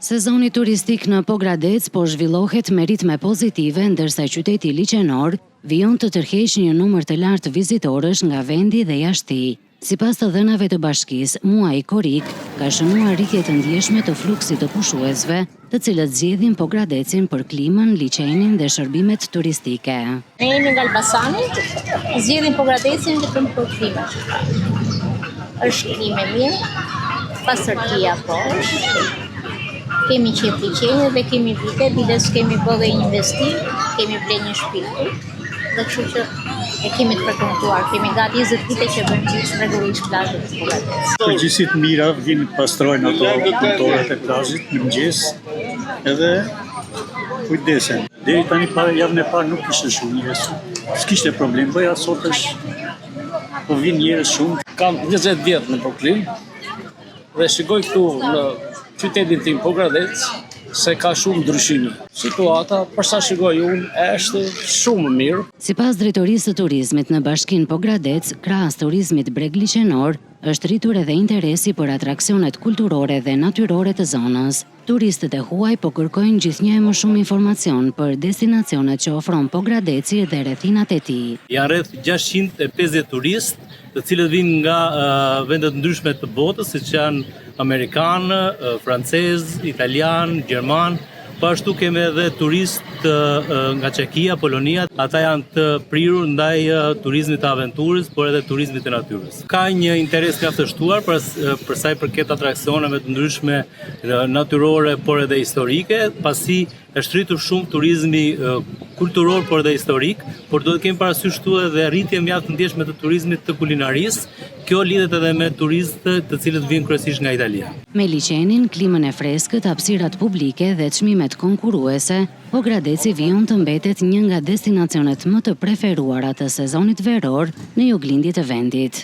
Sezoni turistik në Pogradec po zhvillohet me ritme pozitive, ndërsa qyteti liçenor vijon të tërheqë një numër të lartë vizitorësh nga vendi dhe jashtë. Sipas të dhënave të bashkisë, muaji korik ka shënuar rritje të ndjeshme të fluksit të pushuesve, të cilët zgjedhin Pogradecin për klimën, liçenin dhe shërbimet turistike. Ne jemi nga Elbasani, zgjedhin Pogradecin vetëm për klimën. Është klimë e mirë, pastërtia poshtë. Kemi qef liçenit dhe kemi vite, biles kemi bërë një investim, kemi ble një shtëpi. Dhe kështu që e kemi të frekventuar, kemi gati 20 vite që bëjmë gjithë rregullisht plazhet e Pogradecit. Përgjithësi të mira vinë pastrojnë ato kontoret e plazhit në mëngjes edhe kujdesen. Deri tani javën e parë nuk kishte shumë njerëz. S'kishte problem, bëja sot është po vinë njerëz shumë. Kam 20 vjet në Proklim dhe shikoj këtu në qytetin tim Pogradec se ka shumë ndryshime. Situata, përsa shikoj unë, është shumë mirë. Sipas drejtorisë të turizmit në Bashkinë Pogradec, krahas turizmit breg liçenor, është rritur edhe interesi për atraksionet kulturore dhe natyrore të zonës. Turistët e huaj po kërkojnë gjithnjë më shumë informacion për destinacionet që ofron Pogradeci dhe rrethinat e tij. Janë rreth 650 turistë, të cilët vinë nga vende të ndryshme të botës, siç janë amerikanë, francez, italian, gjerman. Po ashtu kemi edhe turistë nga Çekia, Polonia. Ata janë të prirur ndaj turizmit të aventurës, por edhe turizmit të natyrës. Ka një interes mjaft të shtuar për sa i përket atraksioneve të ndryshme natyrore, por edhe historike, pasi është rritur shumë turizmi kulturor, por edhe historik, por do të kemi parasysh këtu edhe rritje mjaft të ndjeshme të turizmit të kulinarisë. Kjo lidhet edhe me turistët të cilët vinë kryesisht nga Italia. Me liçenin, klimën e freskët, hapësirat publike dhe çmimet konkurruese, Pogradeci vijon të mbetet një nga destinacionet më të preferuara të sezonit veror në juglindje të vendit.